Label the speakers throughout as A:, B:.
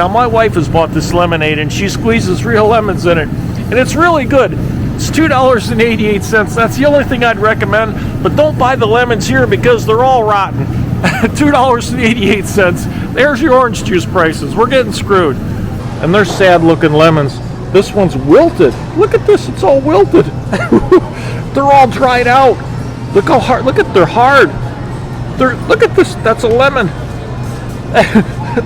A: Now my wife has bought this lemonade and she squeezes real lemons in it, and it's really good. It's $2.88. That's the only thing I'd recommend, but don't buy the lemons here because they're all rotten. $2.88. There's your orange juice prices. We're getting screwed. And they're sad looking lemons. This one's wilted. Look at this, it's all wilted. They're all dried out. Look how hard, they're hard. Look at this, that's a lemon.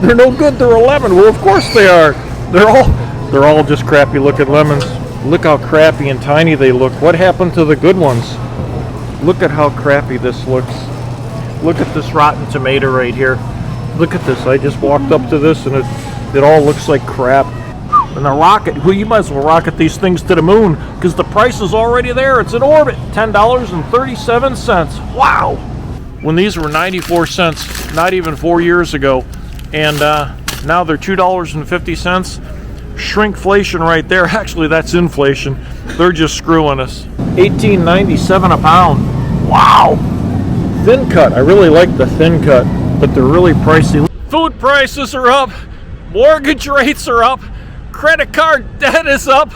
A: They're no good, they're a lemon. Well, of course they are. They're all just crappy looking lemons. Look how crappy and tiny they look. What happened to the good ones? Look at how crappy this looks. Look at this rotten tomato right here. Look at this, I just walked up to this and it all looks like crap. And the rocket, well, you might as well rocket these things to the moon because the price is already there. It's in orbit, $10.37. Wow! When these were 94 cents, not even 4 years ago, and now they're $2.50. Shrinkflation right there. Actually, that's inflation. They're just screwing us. $18.97 a pound. Wow! Thin cut. I really like the thin cut, but they're really pricey. Food prices are up. Mortgage rates are up. Credit card debt is up.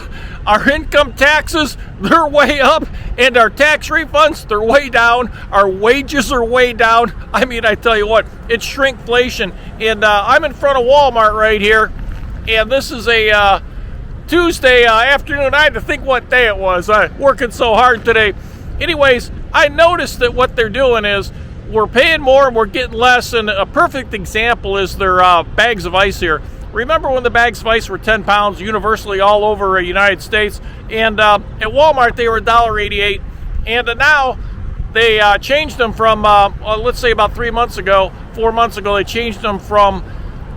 A: Our income taxes, they're way up. And our tax refunds, they're way down. Our wages are way down. I mean, I tell you what, it's shrinkflation. And I'm in front of Walmart right here. And this is a Tuesday afternoon. I had to think what day it was. I'm working so hard today. Anyways, I noticed that what they're doing is we're paying more and we're getting less. And a perfect example is their bags of ice here. Remember when the bags of ice were 10 pounds universally all over the United States? And at Walmart, they were $1.88. And now they changed them from, let's say about 4 months ago, they changed them from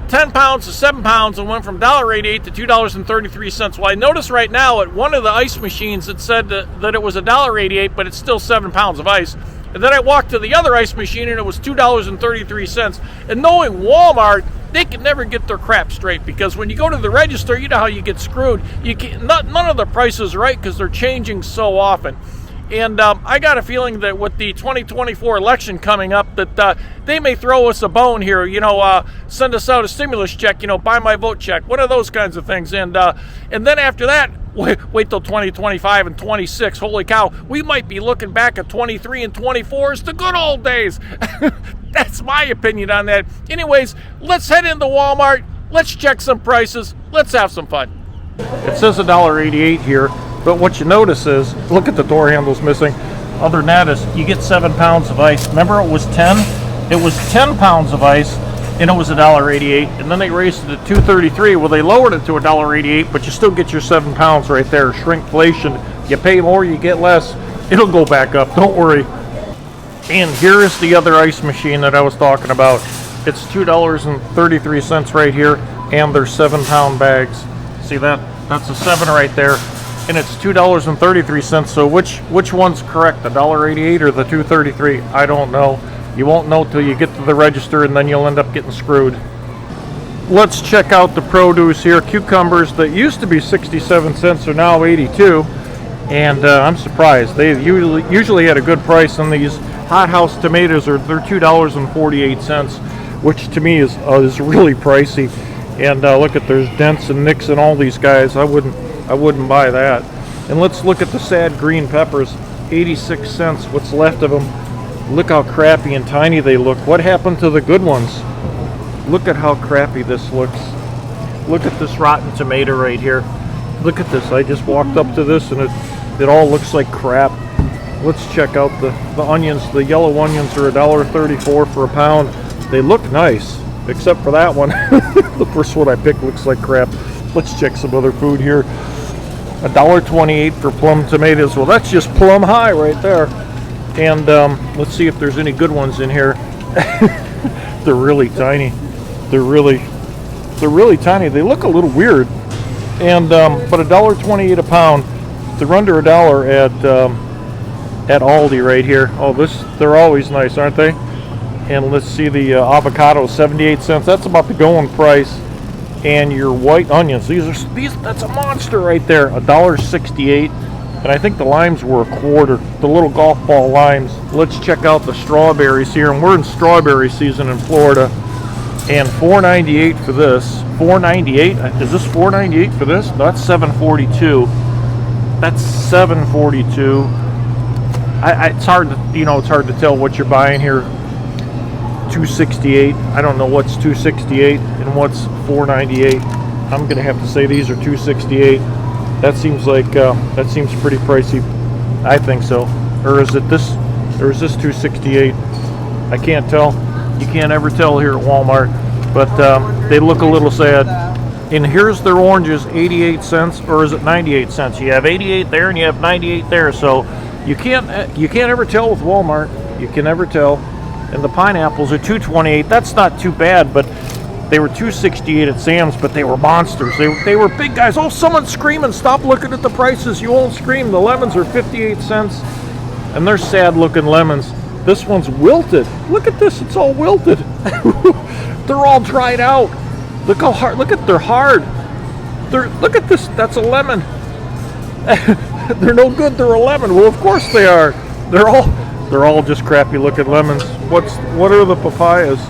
A: 10 pounds to 7 pounds and went from $1.88 to $2.33. Well, I noticed right now at one of the ice machines it said that it was $1.88, but it's still 7 pounds of ice. And then I walked to the other ice machine and it was $2.33. And knowing Walmart, they can never get their crap straight because when you go to the register, you know how you get screwed. None of the prices are right because they're changing so often. And I got a feeling that with the 2024 election coming up, that they may throw us a bone here. Send us out a stimulus check. Buy my vote check. One of those kinds of things. And then after that, wait till 2025 and 26. Holy cow, we might be looking back at 23 and 24 as the good old days. That's my opinion on that. Anyways, let's head into Walmart. Let's check some prices. Let's have some fun. It says $1.88 here, but what you notice is, look at the door handles missing. Other than that is you get 7 pounds of ice. Remember it was 10? It was 10 pounds of ice and it was $1.88, and then they raised it to $2.33. Well, they lowered it to $1.88, but you still get your 7 pounds right there. Shrinkflation. You pay more, you get less. It'll go back up, don't worry. And here is the other ice machine that I was talking about. It's $2.33 right here, and they're 7 pound bags. See that? That's a 7 right there, and it's $2.33. So which one's correct, the $1.88 or the $2.33? I don't know. You won't know till you get to the register, and then you'll end up getting screwed. Let's check out the produce here. Cucumbers that used to be 67 cents are now 82, and I'm surprised. They usually had a good price on these. Hothouse tomatoes they're $2.48, which to me is really pricey. And look at there's dents and nicks in all these guys. I wouldn't buy that. And let's look at the sad green peppers, 86 cents. What's left of them? Look how crappy and tiny they look. What happened to the good ones? Look at how crappy this looks. Look at this rotten tomato right here. Look at this. I just walked up to this and it all looks like crap. Let's check out the onions. The yellow onions are $1.34 for a pound. They look nice, except for that one. The first one I picked looks like crap. Let's check some other food here. $1.28 for plum tomatoes. Well, that's just plum high right there. And let's see if there's any good ones in here. They're really tiny. They're really tiny. They look a little weird. And but $1.28 a pound. They're under $1 at Aldi right here. Oh, they're always nice, aren't they? And let's see the avocado, 78 cents. That's about the going price. And your white onions, that's a monster right there, $1.68. And I think the limes were a quarter, the little golf ball limes. Let's check out the strawberries here, and we're in strawberry season in Florida. And $4.98 for this. $4.98? Is this $4.98 for this? No, that's $7.42. That's $7.42. It's hard to, it's hard to tell what you're buying here. $2.68. I don't know what's $2.68 and what's $4.98. I'm gonna have to say these are $2.68. That seems like that seems pretty pricey. I think so. Or is it this? Or is this $2.68? I can't tell. You can't ever tell here at Walmart. But they look a little sad. And here's their oranges, 88 cents, or is it 98 cents? You have 88 there and you have 98 there. So you can't ever tell with Walmart. You can never tell. And the pineapples are $2.28. That's not too bad, but they were $2.68 at Sam's, but they were monsters. They were big guys. Oh, someone's screaming. Stop looking at the prices. You won't scream. The lemons are 58 cents. And they're sad looking lemons. This one's wilted. Look at this. It's all wilted. They're all dried out. Look how hard. Look at they're hard. Look at this. That's a lemon. They're no good. They're a lemon. Well, of course they are. They're all just crappy looking lemons. What are the papayas?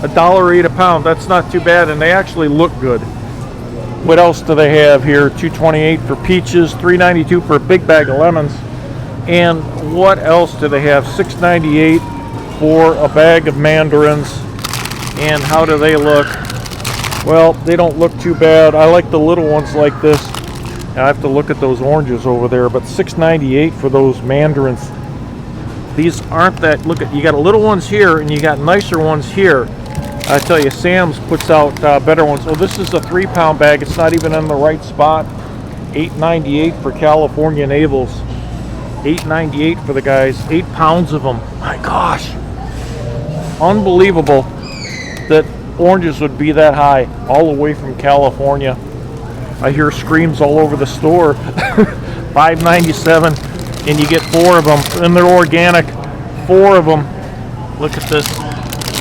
A: $1.08 a pound. That's not too bad, and they actually look good. What else do they have here? $2.28 for peaches, $3.92 for a big bag of lemons. And what else do they have? $6.98 for a bag of mandarins. And how do they look? Well, they don't look too bad. I like the little ones like this. I have to look at those oranges over there, but $6.98 for those mandarins. These aren't that, look at, you got little ones here and you got nicer ones here. I tell you, Sam's puts out better ones. Oh, this is a 3-pound bag. It's not even in the right spot. $8.98 for California navels. $8.98 for the guys. 8 pounds of them. My gosh. Unbelievable that oranges would be that high all the way from California. I hear screams all over the store. $5.97 and you get 4 of them, and they're organic. 4 of them. Look at this.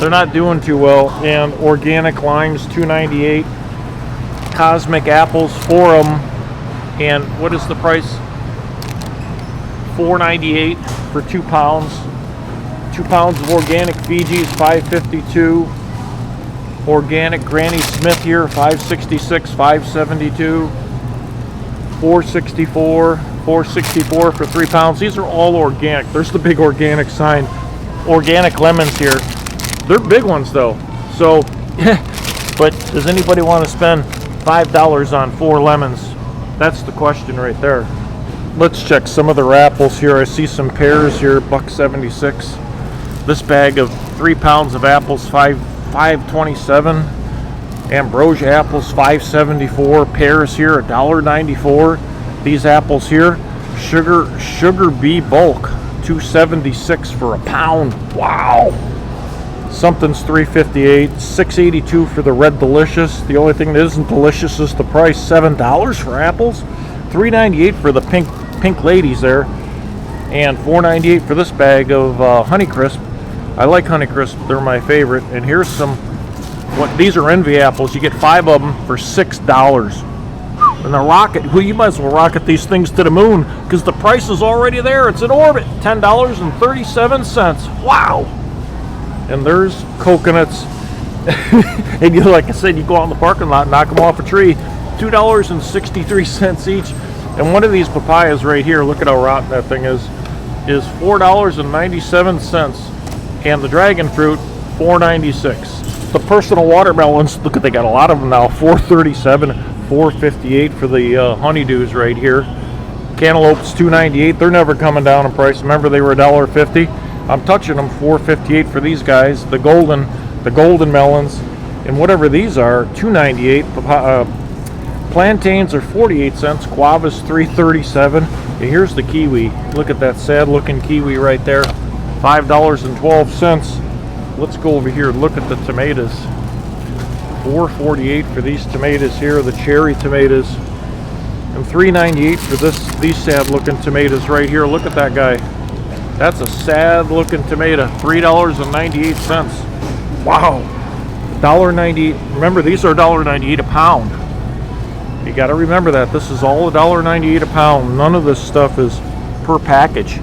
A: They're not doing too well. And organic limes, $2.98. Cosmic apples, 4 of them. And what is the price? $4.98 for 2 pounds. 2 pounds of organic Fiji's, $5.52. Organic Granny Smith here, $5.66, $5.72, $4.64, $4.64 for 3 pounds. These are all organic. There's the big organic sign. Organic lemons here. They're big ones though. So, but does anybody want to spend $5 on 4 lemons? That's the question right there. Let's check some of their apples here. I see some pears here, $1.76. This bag of 3 pounds of apples, $5.27. Ambrosia apples, $5.74. Pears here, $1.94. These apples here, sugar bee bulk, $2.76 for a pound. Wow. Something's $3.58. $6.82 for the red delicious. The only thing that isn't delicious is the price. $7 for apples. $3.98 for the pink ladies there, and $4.98 for this bag of Honeycrisp. I like Honeycrisp. They're my favorite. And here's some. These are Envy apples. You get 5 of them for $6. And the rocket, well, you might as well rocket these things to the moon because the price is already there. It's in orbit. $10.37. Wow. And there's coconuts. And like I said, you go out in the parking lot, knock them off a tree. $2.63 each. And one of these papayas right here, look at how rotten that thing is $4.97. And the dragon fruit, $4.96. The personal watermelons, look at, they got a lot of them now, $4.37, $4.58 for the honeydews right here. Cantaloupes, $2.98. They're never coming down in price. Remember, they were $1.50. I'm touching them. $4.58 for these guys. The golden melons, and whatever these are, $2.98. Plantains are 48 cents. Guavas, $3.37. And here's the kiwi. Look at that sad-looking kiwi right there. $5.12. Let's go over here and look at the tomatoes. $4.48 for these tomatoes here, the cherry tomatoes, and $3.98 for these sad-looking tomatoes right here. Look at that guy. That's a sad-looking tomato. $3.98. Wow. $1.98. Remember, these are $1.98 a pound. You got to remember that. This is all $1.98 a pound. None of this stuff is per package.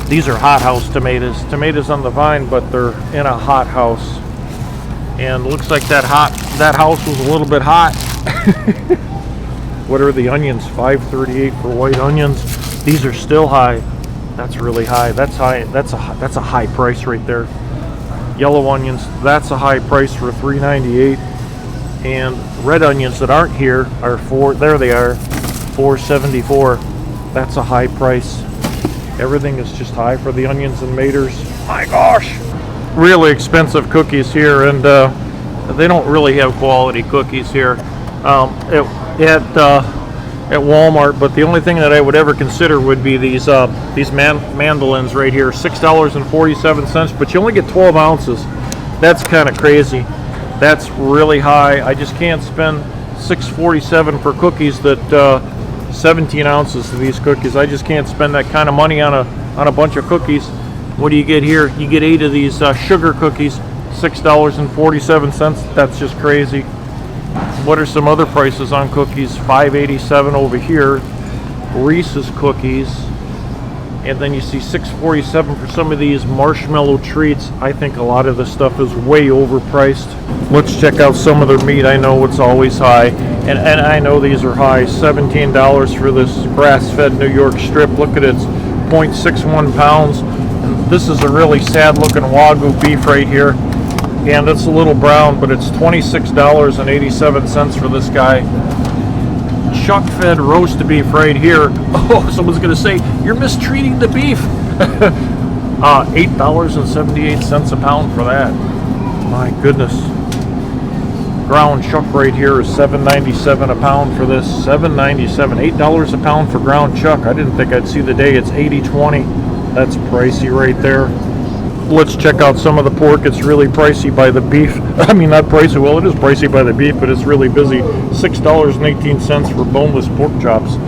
A: These are hothouse tomatoes. Tomatoes on the vine, but they're in a hothouse. And looks like that house was a little bit hot. What are the onions? $5.38 for white onions. These are still high. That's really high. That's high. That's a high price right there. Yellow onions, that's a high price for $3.98. And red onions that aren't here are there they are, $4.74. That's a high price. Everything is just high for the onions and maters. My gosh, really expensive cookies here, and they don't really have quality cookies here at Walmart. But the only thing that I would ever consider would be these mandolins right here, $6.47. But you only get 12 ounces. That's kind of crazy. That's really high. I just can't spend $6.47 for cookies that 17 ounces of these cookies. I just can't spend that kind of money on a bunch of cookies. What do you get here? You get 8 of these sugar cookies, $6.47. That's just crazy. What are some other prices on cookies? $5.87 over here. Reese's cookies. And then you see $6.47 for some of these marshmallow treats. I think a lot of this stuff is way overpriced. Let's check out some of their meat. I know it's always high, and I know these are high. $17 for this grass-fed New York strip. Look at it, it's 0.61 pounds. And this is a really sad-looking Wagyu beef right here, and it's a little brown, but it's $26.87 for this guy. Chuck-fed roast beef right here. Oh, someone's gonna say you're mistreating the beef. $8.78 a pound for that. My goodness. Ground chuck right here is $7.97 a pound for this. $7.97, $8 a pound for ground chuck. I didn't think I'd see the day. It's 80-20. That's pricey right there. Let's check out some of the pork. It's really pricey by the beef. I mean, not pricey. Well, it is pricey by the beef, but it's really busy. $6.18 for boneless pork chops.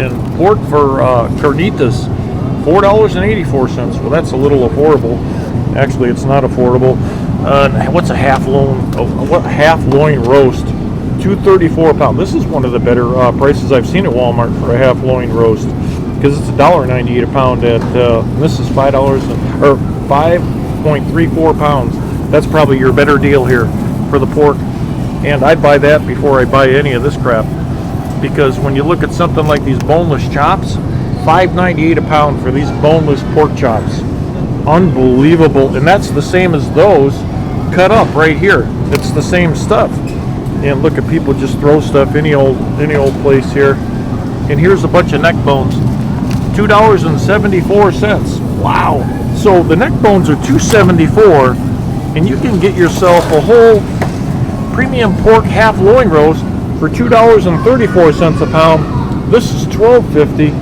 A: And pork for carnitas, $4.84. Well, that's a little affordable. Actually, it's not affordable. What's a half loin roast? $2.34 a pound. This is one of the better prices I've seen at Walmart for a half loin roast, because it's $1.98 a pound. At this is $5.34 pounds. That's probably your better deal here for the pork, and I'd buy that before I buy any of this crap, because when you look at something like these boneless chops, $5.98 a pound for these boneless pork chops. Unbelievable. And that's the same as those cut up right here. It's the same stuff. And look at people just throw stuff any old place here. And here's a bunch of neck bones, $2.74. Wow. So the neck bones are $2.74, and you can get yourself a whole premium pork half loin roast for $2.34 a pound. This is $12.50,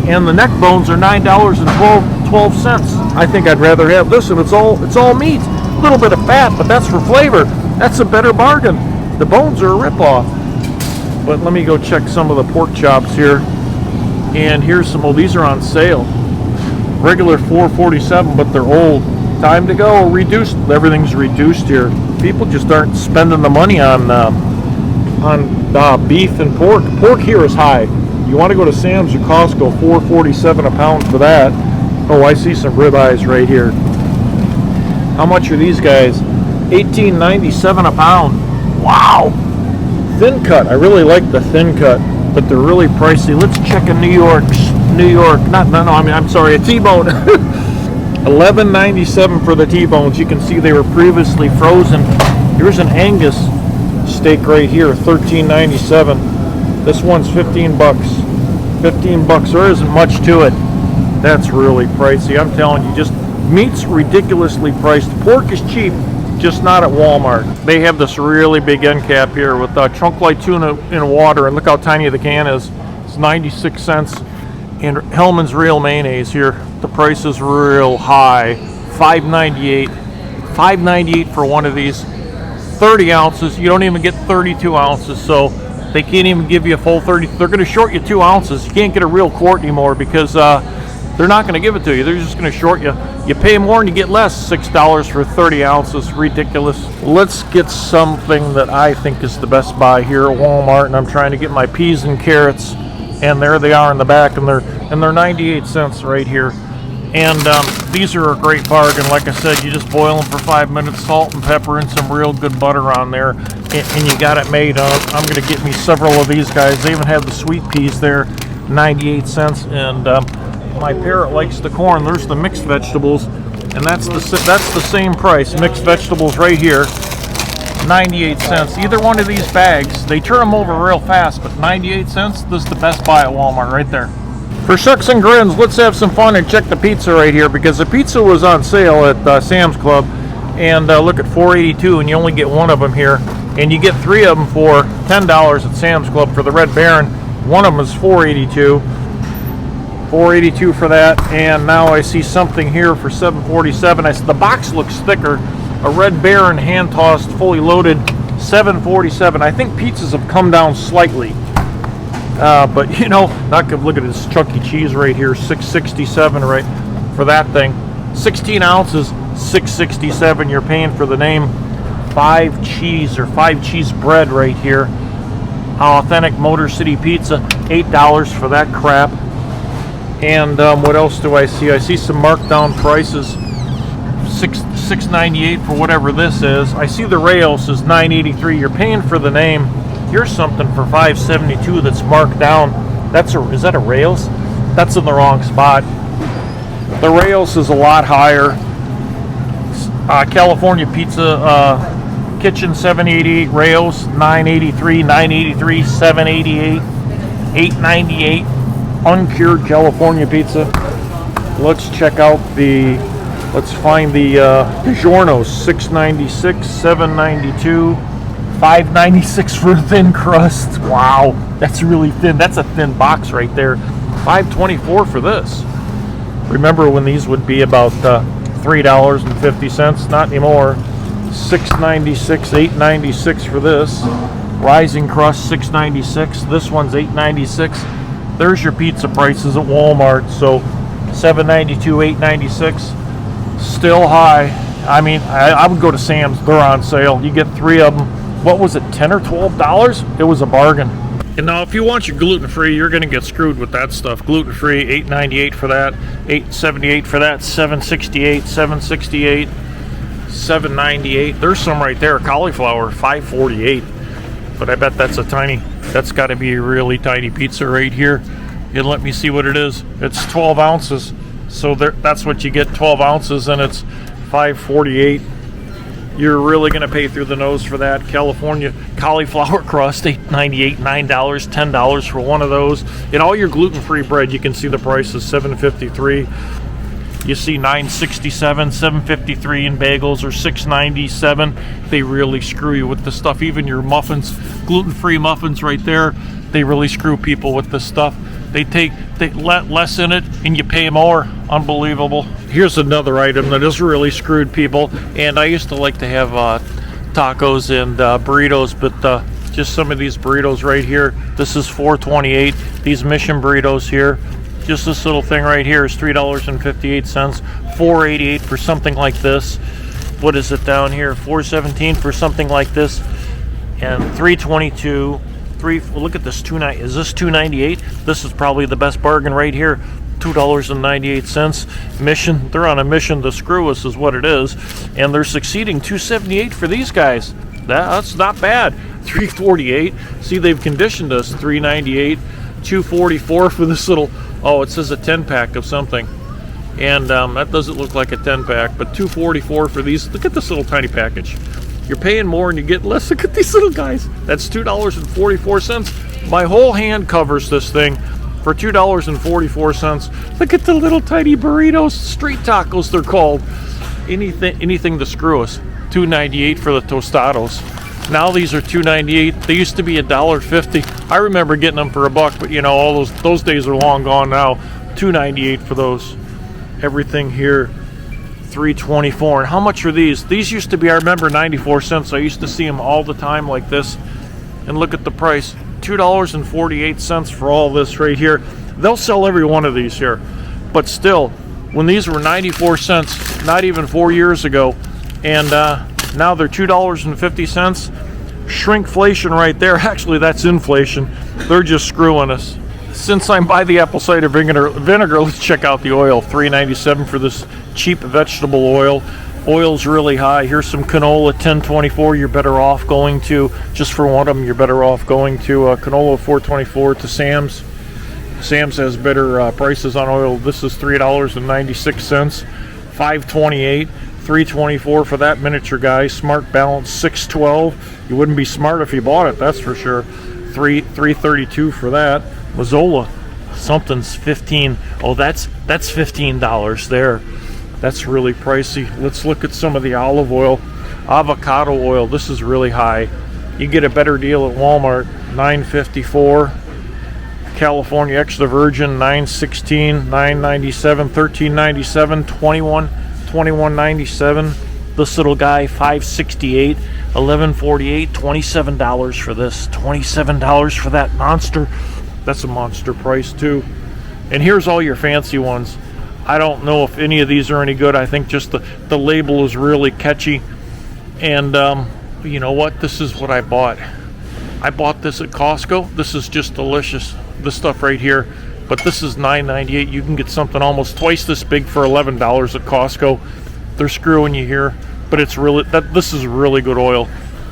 A: and the neck bones are $9.12. I think I'd rather have this, and it's all meat. A little bit of fat, but that's for flavor. That's a better bargain. The bones are a ripoff. But let me go check some of the pork chops here. And here's some. Oh, these are on sale. Regular $4.47, but they're old. Time to go. Reduced. Everything's reduced here. People just aren't spending the money on beef and pork. Pork here is high. You want to go to Sam's or Costco, $4.47 a pound for that. Oh, I see some ribeyes right here. How much are these guys? $18.97 a pound. Wow. Thin cut. I really like the thin cut, but they're really pricey. Let's check a New York. I'm sorry, a T-bone. $11.97 for the T-bones. You can see they were previously frozen. Here's an Angus steak right here, $13.97. This one's $15. $15. There isn't much to it. That's really pricey. I'm telling you, just meat's ridiculously priced. Pork is cheap, just not at Walmart. They have this really big end cap here with trunk light tuna in water, and look how tiny the can is. It's 96 cents. And Hellman's Real Mayonnaise here. The price is real high, $5.98. $5.98 for one of these. 30 ounces. You don't even get 32 ounces, so they can't even give you a full 30. They're going to short you 2 ounces. You can't get a real quart anymore because they're not going to give it to you. They're just going to short you. You pay more and you get less. $6 for 30 ounces. Ridiculous. Let's get something that I think is the best buy here at Walmart, and I'm trying to get my peas and carrots, and there they are in the back, and they're 98 cents right here. And These are a great bargain. Like I said, you just boil them for 5 minutes, salt and pepper, and some real good butter on there, and you got it made. I'm going to get me several of these guys. They even have the sweet peas there, 98 cents. And my parrot likes the corn. There's the mixed vegetables, and that's the same price. Mixed vegetables right here, 98 cents. Either one of these bags, they turn them over real fast, but 98 cents, this is the best buy at Walmart right there. For shucks and grins, let's have some fun and check the pizza right here, because the pizza was on sale at Sam's Club, and look at $4.82, and you only get one of them here, and you get 3 of them for $10 at Sam's Club for the Red Baron. One of them is $4.82. $4.82 for that, and now I see something here for $7.47. The box looks thicker. A Red Baron hand-tossed, fully loaded, $7.47. I think pizzas have come down slightly. But you know, not good. Look at this Chuck E. Cheese right here, $6.67 right for that thing. 16 ounces, $6.67. You're paying for the name. 5 cheese bread right here. Authentic Motor City Pizza, $8 for that crap. And what else do I see? I see some markdown prices. $6.98 for whatever this is. I see the Rails is $9.83. You're paying for the name. Here's something for $5.72 that's marked down. Is that a Rails? That's in the wrong spot. The Rails is a lot higher. California Pizza Kitchen, $7.88. Rails, $9.83. $9.83. $7.88. $8.98. Uncured California Pizza. Let's check out let's find the DiGiorno's, $6.96. $7.92. $5.96 for a thin crust. Wow, that's really thin. That's a thin box right there. $5.24 for this. Remember when these would be about $3.50? Not anymore. $6.96, $8.96 for this. Rising crust, $6.96. This one's $8.96. There's your pizza prices at Walmart. So $7.92, $8.96. Still high. I mean, I would go to Sam's. They're on sale. You get 3 of them. What was it, $10 or $12? It was a bargain. And now if you want your gluten-free, you're going to get screwed with that stuff. Gluten-free, $8.98 for that, $8.78 for that, $7.68, $7.68, $7.98. There's some right there. Cauliflower, $5.48. But I bet that's got to be a really tiny pizza right here. And let me see what it is. It's 12 ounces. So that's what you get, 12 ounces, and it's $5.48. You're really going to pay through the nose for that. California cauliflower crust, $8.98, $9, $10 for one of those. And all your gluten-free bread, you can see the price is $7.53. You see $9.67, $7.53 in bagels, or $6.97. They really screw you with the stuff. Even your muffins, gluten-free muffins right there, they really screw people with this stuff. They let less in it and you pay more. Unbelievable. Here's another item that has really screwed people, and I used to like to have tacos and burritos, but just some of these burritos right here, this is $4.28. These Mission burritos here, just this little thing right here is $3.58. $4.88 for something like this. What is it down here? $4.17 for something like this, and $3.22. Well, look at this, $2.98. Is this $2.98? This is probably the best bargain right here. $2.98. Mission, they're on a mission to screw us is what it is, and they're succeeding. $2.78 for these guys. That's not bad. $3.48. See, they've conditioned us. $3.98. $2.44 for this little, oh, it says a 10-pack of something, and that doesn't look like a 10-pack, but $2.44 for these. Look at this little tiny package. You're paying more and you get less. Look at these little guys. That's $2.44. My whole hand covers this thing for $2.44. Look at the little tiny burritos, street tacos they're called. Anything to screw us. $2.98 for the tostados. Now these are $2.98. They used to be $1.50. I remember getting them for $1, but you know, all those days are long gone now. $2.98 for those. Everything here, $3.24. And how much are these? These used to be, I remember, 94 cents. I used to see them all the time like this. And look at the price, $2.48 for all this right here. They'll sell every one of these here. But still, when these were 94 cents, not even 4 years ago, and now they're $2.50. Shrinkflation right there. Actually, that's inflation. They're just screwing us. Since I'm by the apple cider vinegar, let's check out the oil. $3.97 for this cheap vegetable oil. Oil's really high. Here's some canola, 10.24. You're better off going to, just for one of them, you're better off going to canola 4.24 to Sam's. Sam's has better prices on oil. This is $3.96, 5.28, 3.24 for that miniature guy. Smart Balance 6.12. You wouldn't be smart if you bought it, that's for sure. 3.32 for that. Mazola, something's 15. Oh, that's $15 there. That's really pricey. Let's look at some of the olive oil. Avocado oil, this is really high. You get a better deal at Walmart, $9.54. California extra virgin, $9.16, $9.97, $13.97, $21.97. This little guy, $5.68, $11.48, $27 for this. $27 for that monster. That's a monster price too. And here's all your fancy ones. I don't know if any of these are any good. I think just the label is really catchy. And you know what? This is what I bought. I bought this at Costco. This is just delicious. This stuff right here. But this is $9.98. You can get something almost twice this big for $11 at Costco. They're screwing you here. But it's really, this is really good oil.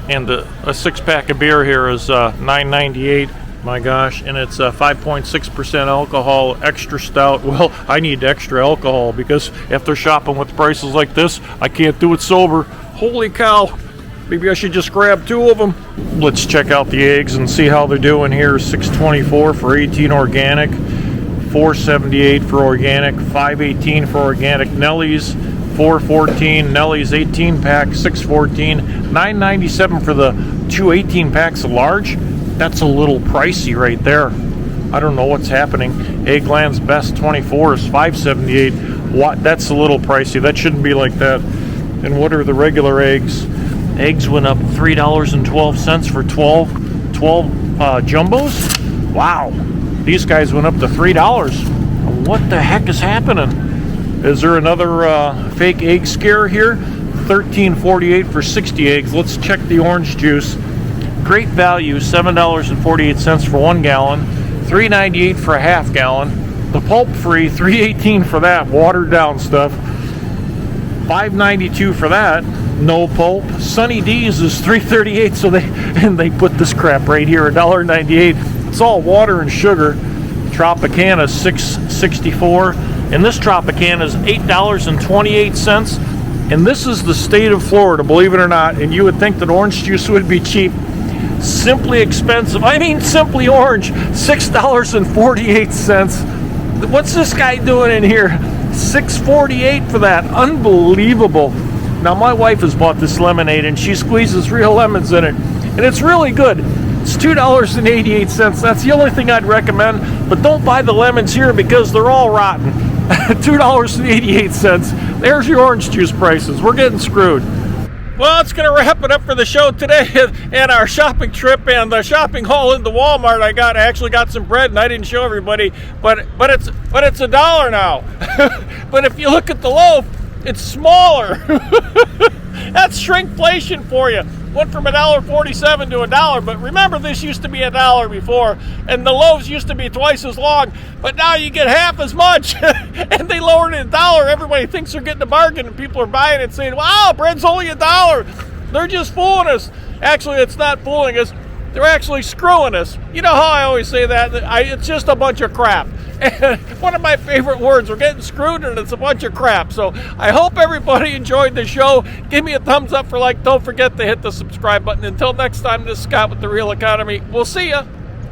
A: And a 6-pack of beer here is $9.98. My gosh, and it's 5.6% alcohol, extra stout. Well, I need extra alcohol because after shopping with prices like this, I can't do it sober. Holy cow, maybe I should just grab 2 of them. Let's check out the eggs and see how they're doing here. $6.24 for 18 organic, $4.78 for organic, $5.18 for organic Nellies, $4.14 Nellies 18-pack, $6.14, $9.97 for the 2 18-packs of large. That's a little pricey right there. I don't know what's happening. Eggland's Best 24 is $5.78. What? That's a little pricey. That shouldn't be like that. And what are the regular eggs? Eggs went up $3.12 for 12 jumbos. Wow. These guys went up to $3. What the heck is happening? Is there another fake egg scare here? $13.48 for 60 eggs. Let's check the orange juice. Great value, $7.48 for 1 gallon, $3.98 for a half gallon. The pulp free, $3.18 for that, watered down stuff. $5.92 for that, no pulp. Sunny D's is $3.38, so they put this crap right here, $1.98. It's all water and sugar. Tropicana is $6.64, and this Tropicana is $8.28. And this is the state of Florida, believe it or not. And you would think that orange juice would be cheap. Simply expensive. I mean, Simply Orange, $6.48. What's this guy doing in here? $6.48 for that. Unbelievable. Now, my wife has bought this lemonade, and she squeezes real lemons in it, and it's really good. It's $2.88. That's the only thing I'd recommend, but don't buy the lemons here because they're all rotten. $2.88. There's your orange juice prices. We're getting screwed. Well, it's going to wrap it up for the show today and our shopping trip and the shopping haul into Walmart. I actually got some bread, and I didn't show everybody, but it's $1 now. But if you look at the loaf, it's smaller. That's shrinkflation for you. Went from $1.47 to $1, but remember, this used to be $1 before, and the loaves used to be twice as long, but now you get half as much. And they lowered it $1. Everybody thinks they're getting a bargain, and people are buying it saying, wow, bread's only $1. They're just fooling us. Actually, it's not fooling us. They're actually screwing us. You know how I always say that? It's just a bunch of crap. And one of my favorite words, we're getting screwed, and it's a bunch of crap. So I hope everybody enjoyed the show. Give me a thumbs up for like. Don't forget to hit the subscribe button. Until next time, this is Scott with The Real Economy. We'll see ya.